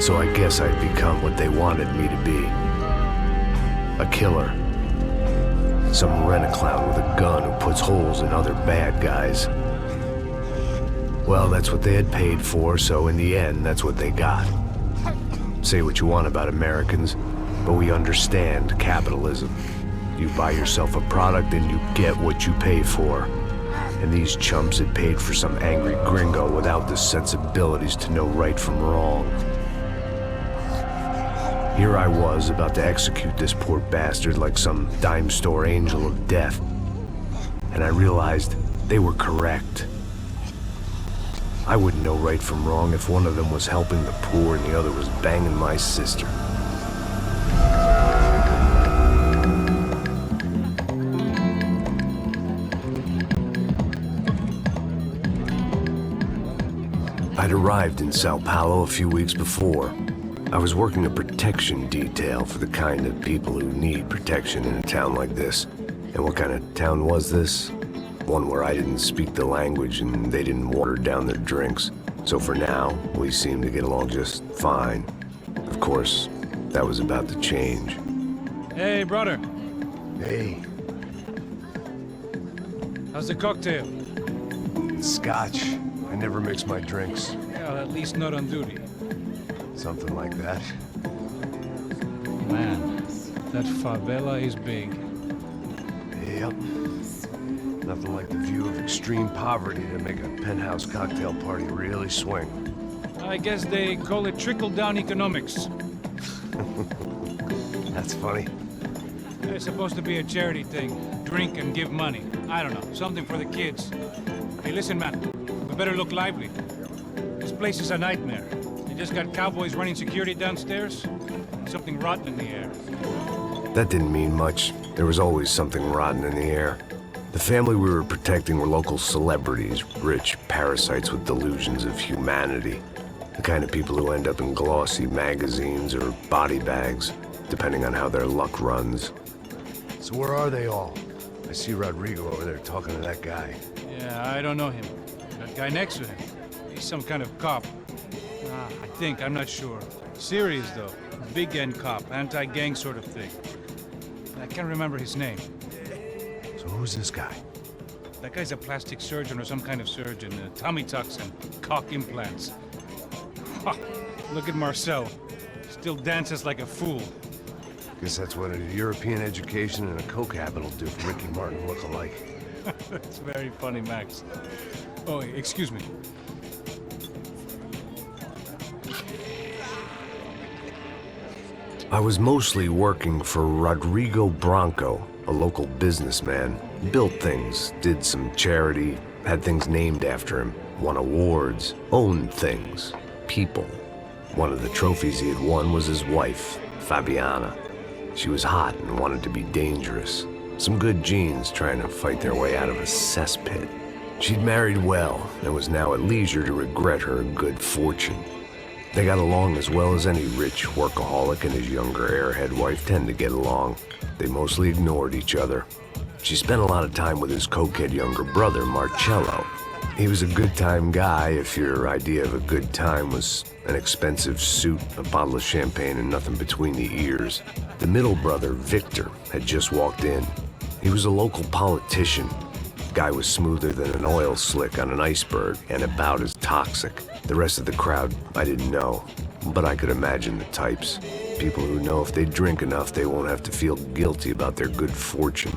So I guess I'd become what they wanted me to be. A killer. Some rent-a-clown with a gun who puts holes in other bad guys. Well, that's what they had paid for, so in the end, that's what they got. Say what you want about Americans, but we understand capitalism. You buy yourself a product and you get what you pay for. And these chumps had paid for some angry gringo without the sensibilities to know right from wrong. Here I was, about to execute this poor bastard like some dime store angel of death. And I realized they were correct. I wouldn't know right from wrong if one of them was helping the poor and the other was banging my sister. I'd arrived in Sao Paulo a few weeks before. I was working a protection detail for the kind of people who need protection in a town like this. And what kind of town was this? One where I didn't speak the language and they didn't water down their drinks. So for now, we seemed to get along just fine. Of course, that was about to change. Hey, brother. Hey. How's the cocktail? Scotch. I never mix my drinks. Well, at least not on duty. Something like that. Man, that favela is big. Yep. Nothing like the view of extreme poverty to make a penthouse cocktail party really swing. I guess they call it trickle-down economics. That's funny. It's supposed to be a charity thing. Drink and give money. I don't know, something for the kids. Hey, listen, man. We better look lively. This place is a nightmare. They just got cowboys running security downstairs. Something rotten in the air. That didn't mean much. There was always something rotten in the air. The family we were protecting were local celebrities, rich parasites with delusions of humanity. The kind of people who end up in glossy magazines or body bags, depending on how their luck runs. So where are they all? I see Rodrigo over there talking to that guy. Yeah, I don't know him. That guy next to him. He's some kind of cop. I think, I'm not sure. Serious, though. Big end cop, anti-gang sort of thing. I can't remember his name. So who's this guy? That guy's a plastic surgeon or some kind of surgeon. Tummy tucks and cock implants. Ha! Look at Marcel. Still dances like a fool. Guess that's what a European education and a coke habit will do for Ricky Martin look-alike. That's very funny, Max. Oh, excuse me. I was mostly working for Rodrigo Branco, a local businessman. Built things, did some charity, had things named after him, won awards, owned things, people. One of the trophies he had won was his wife, Fabiana. She was hot and wanted to be dangerous. Some good genes trying to fight their way out of a cesspit. She'd married well and was now at leisure to regret her good fortune. They got along as well as any rich workaholic and his younger airhead wife tend to get along. They mostly ignored each other. She spent a lot of time with his cokehead younger brother, Marcello. He was a good-time guy if your idea of a good time was an expensive suit, a bottle of champagne, and nothing between the ears. The middle brother, Victor, had just walked in. He was a local politician. Guy was smoother than an oil slick on an iceberg and about as toxic. The rest of the crowd, I didn't know, but I could imagine the types. People who know if they drink enough, they won't have to feel guilty about their good fortune.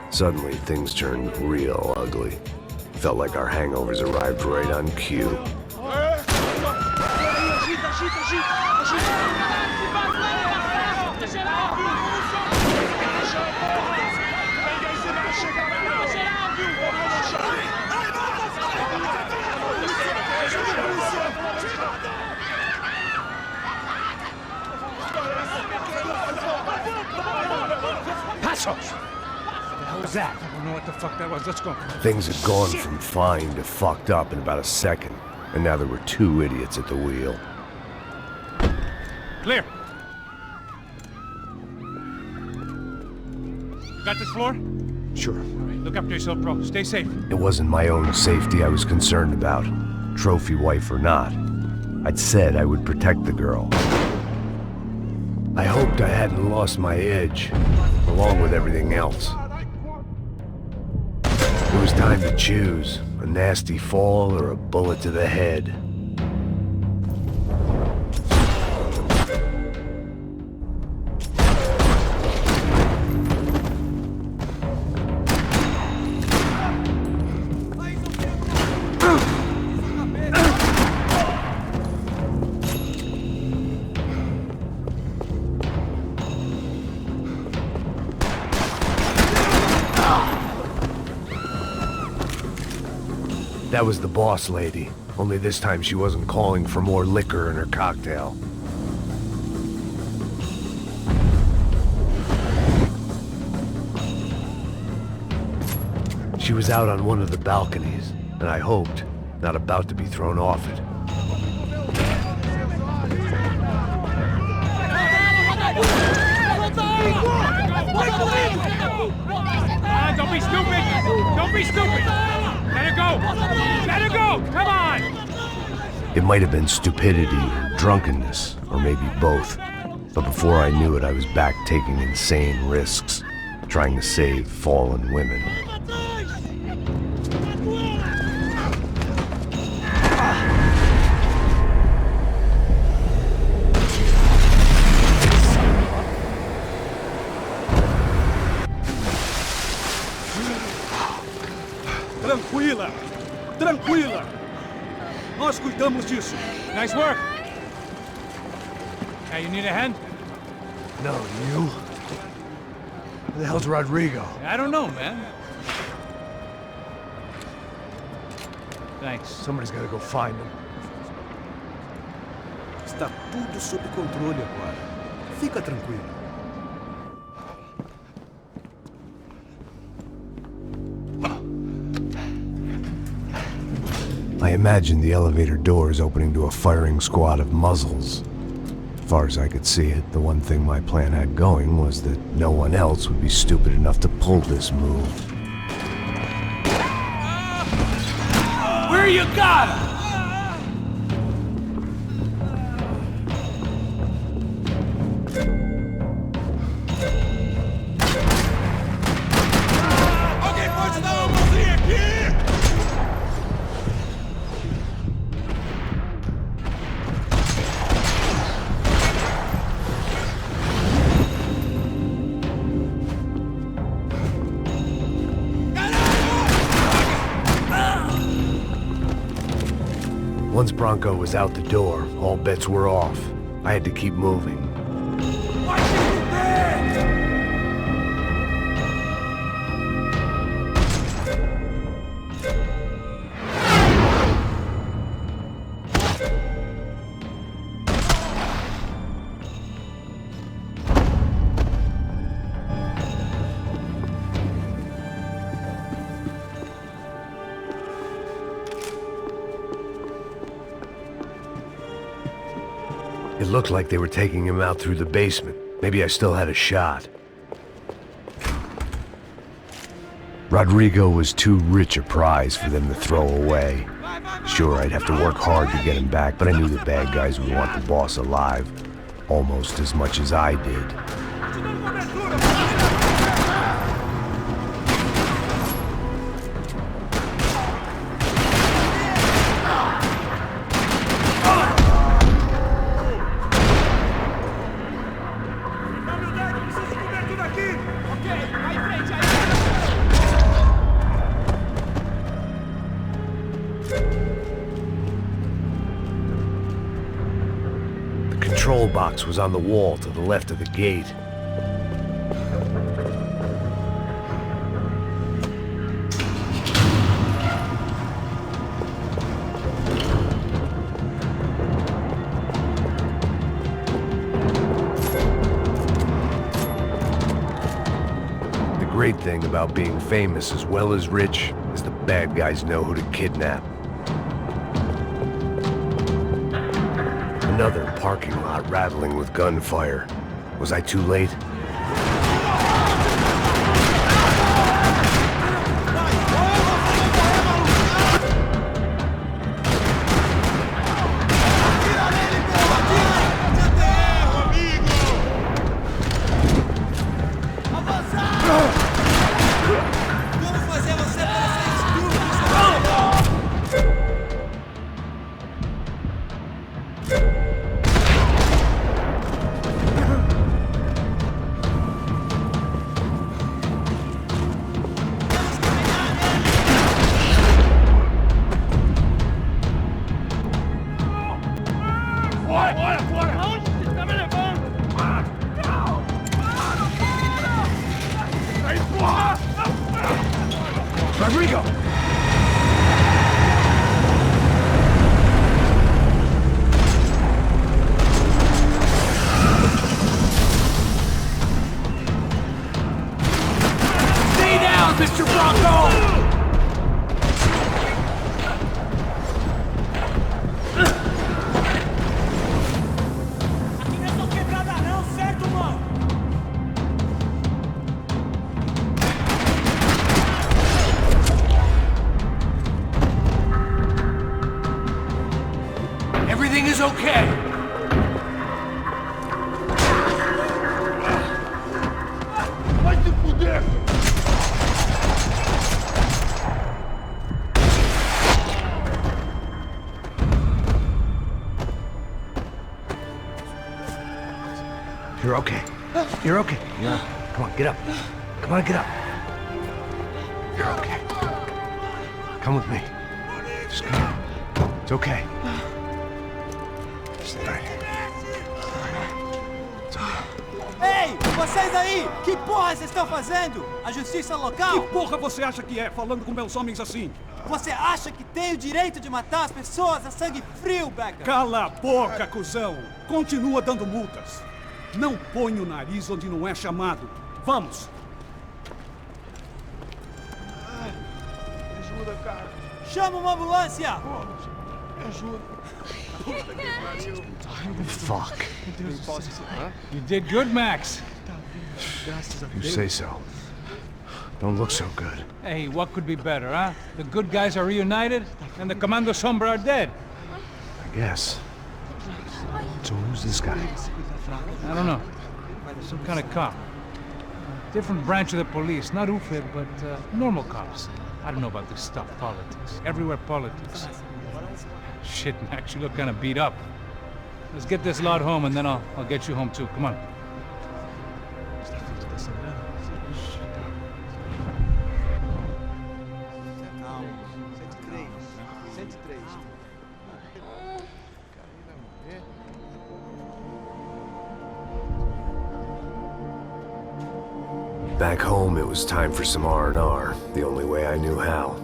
Suddenly, things turned real ugly. Felt like our hangovers arrived right on cue. That? I don't know what the fuck that was. Let's go. Things had gone from fine to fucked up in about a second, and now there were two idiots at the wheel. Clear. You got this floor? Sure. All right, look after yourself, bro. Stay safe. It wasn't my own safety I was concerned about, trophy wife or not. I'd said I would protect the girl. I hoped I hadn't lost my edge, along with everything else. It was time to choose, a nasty fall or a bullet to the head. That was the boss lady, only this time she wasn't calling for more liquor in her cocktail. She was out on one of the balconies, and I hoped, not about to be thrown off it. Don't be stupid! Don't be stupid! Let her go! Let her go! Come on! It might have been stupidity or drunkenness, or maybe both. But before I knew it, I was back taking insane risks, trying to save fallen women. Tranquila! Tranquila! Nós cuidamos disso. Nice work! Hey, you need a hand? No, you? Where the hell's Rodrigo? I don't know, man. Thanks. Somebody's gotta go find him. Está tudo sob controle agora. Fica tranquilo. I imagined the elevator doors opening to a firing squad of muzzles. As far as I could see it, the one thing my plan had going was that no one else would be stupid enough to pull this move. Where you got him? Alguém pode dar uma mãozinha aqui? Once Bronco was out the door, all bets were off. I had to keep moving. It looked like they were taking him out through the basement. Maybe I still had a shot. Rodrigo was too rich a prize for them to throw away. Sure, I'd have to work hard to get him back, but I knew the bad guys would want the boss alive almost as much as I did. The control box was on the wall to the left of the gate. The great thing about being famous as well as rich is the bad guys know who to kidnap. Another parking lot rattling with gunfire. Was I too late? Everything is okay. Vai se fuder! You're okay. You're okay. Yeah. Come on, get up. Come on, get up. You're okay. Come with me. Just come. It's okay. Stay right here. It's okay. Ei, vocês aí! Que porra vocês estão fazendo? A justiça local? Que porra você acha que é, falando com meus homens assim? Você acha que tem o direito de matar as pessoas a sangue frio, Becker? Cala a boca, cuzão! Continua dando multas. Não põe o nariz onde não é chamado. Vamos! Ajuda, cara. Chama uma ambulância! Me ajuda. Fuck. You did good, Max. You say so. Don't look so good. Hey, what could be better, huh? The good guys are reunited, and the Commando Sombra are dead. I guess. So who's this guy? I don't know. Some kind of cop. Different branch of the police. Not UFID, but normal cops. I don't know about this stuff, politics. Everywhere politics. Shit, Max, you look kind of beat up. Let's get this lot home, and then I'll get you home too. Come on. Back home, it was time for some R&R, the only way I knew how.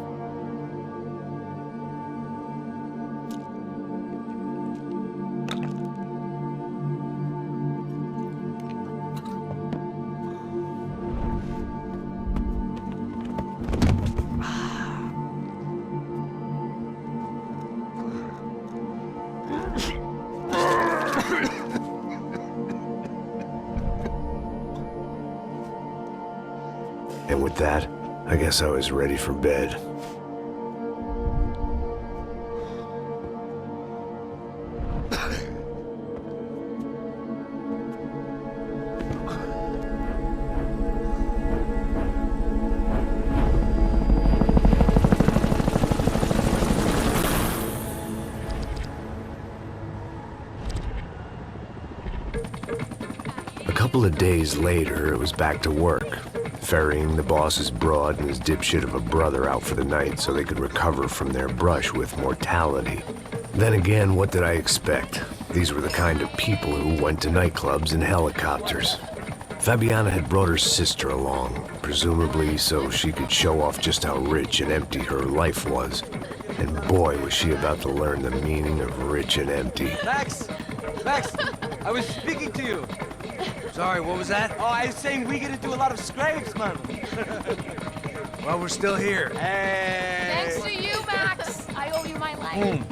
And with that, I guess I was ready for bed. A couple of days later, it was back to work. Ferrying the boss's broad and his dipshit of a brother out for the night so they could recover from their brush with mortality. Then again, what did I expect? These were the kind of people who went to nightclubs in helicopters. Fabiana had brought her sister along, presumably so she could show off just how rich and empty her life was. And boy, was she about to learn the meaning of rich and empty. Max! Max! I was speaking to you! Sorry, what was that? Oh, I was saying we gotta do a lot of scrapes, man. Well, we're still here. Hey! Thanks to you, Max. I owe you my life.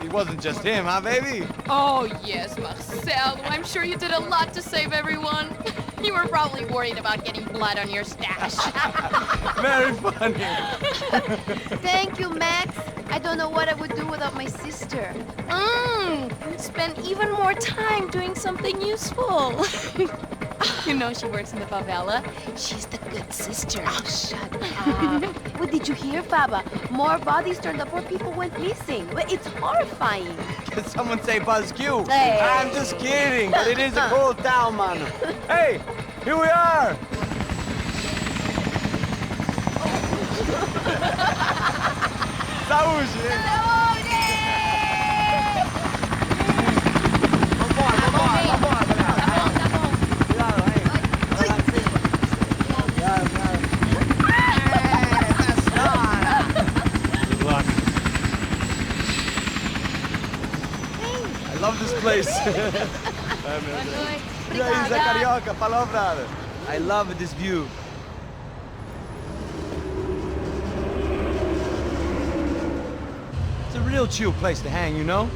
It wasn't just him, huh, baby? Oh, yes, Marcel. I'm sure you did a lot to save everyone. You were probably worried about getting blood on your stash. Very funny. Thank you, Max. I don't know what I would do without my sister. Spend even more time doing something useful. You know she works in the favela. She's the good sister. Oh, shut up. What did you hear, Faba? More bodies turned up where people went missing. It's horrifying. Did someone say Buzz Q? Hey. I'm just kidding, but it is a cool town, man. Hey, here we are! Saúde! I love this place. E aí, Zé Carioca, palavra. I love this view. It's a real chill place to hang, you know?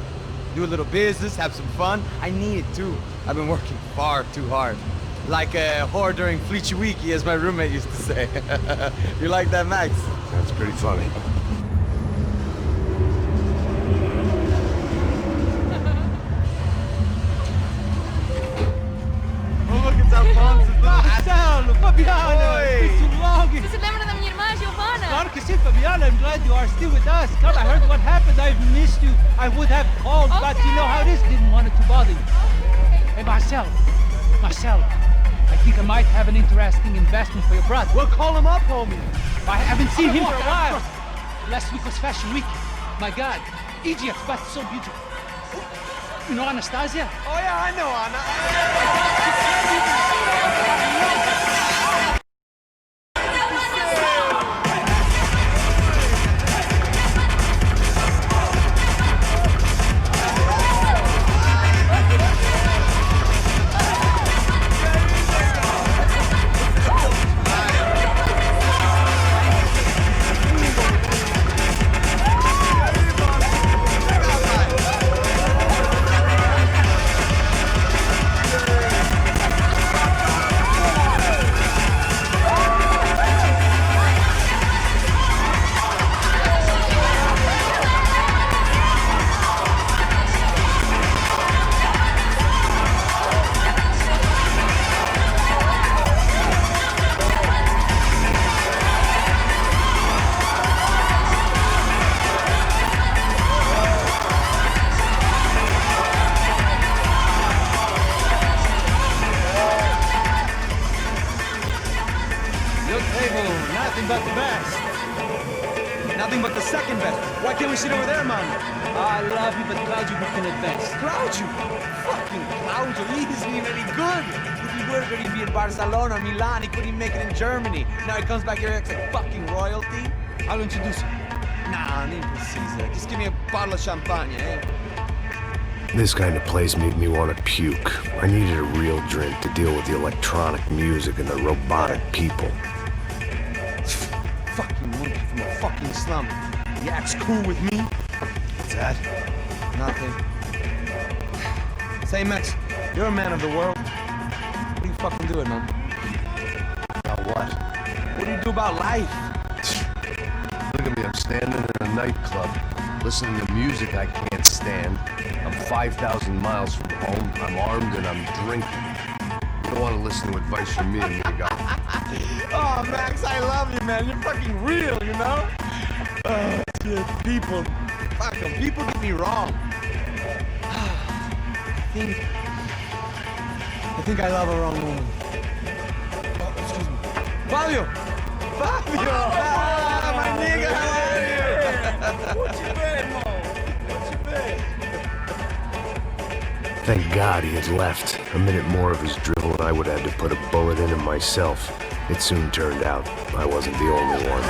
Do a little business, have some fun. I need it too. I've been working far too hard. Like a whore during Fleechy Weeky, as my roommate used to say. You like that, Max? That's pretty funny. still with us. Come, I heard what happened. I've missed you. I would have called, but you know how it is. Didn't want it to bother you. Hey, Marcel, I think I might have an interesting investment for your brother. Well, call him up, homie. I haven't seen him for a while. Last week was Fashion Week. My God, Egypt, but so beautiful. You know Anastasia? Oh, yeah, I know Anna. Nothing but the best. Nothing but the second best. Why can't we sit over there, man? I love you, but Claudio can advance. Claudio? Fucking Claudio, he isn't even any good. If he were going to be in Barcelona, Milan, he couldn't make it in Germany. Now he comes back here acts like fucking royalty. I'll introduce you. Nah, need precisa. Just give me a bottle of champagne, eh? This kind of place made me want to puke. I needed a real drink to deal with the electronic music and the robotic people. Fucking monkey from a fucking slum. He acts cool with me. What's that? Nothing. Say, Max, you're a man of the world. What do you fucking do it, man? About what? What do you do about life? Look at me, I'm standing in a nightclub, listening to music I can't stand. I'm 5,000 miles from home, I'm armed, and I'm drinking. You don't want to listen to advice from me, amigo. Oh, Max, I love you, man. You're fucking real, you know? Oh, shit, people. Fuck them. People get me wrong. I think I love a wrong woman. Oh, excuse me. Fabio! Fabio! Ah, my nigga, how are you? What you been, Mo? What you been? Thank God he had left. A minute more of his drivel and I would have had to put a bullet in him myself. It soon turned out I wasn't the only one.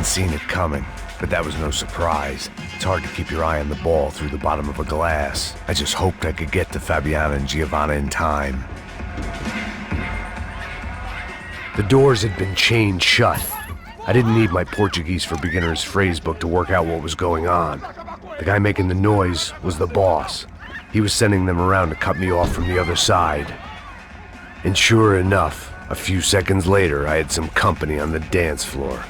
Seen it coming, but that was no surprise. It's hard to keep your eye on the ball through the bottom of a glass. I just hoped I could get to Fabiana and Giovanna in time. The doors had been chained shut. I didn't need my Portuguese for Beginners phrase book to work out what was going on. The guy making the noise was the boss. He was sending them around to cut me off from the other side. And sure enough, a few seconds later, I had some company on the dance floor.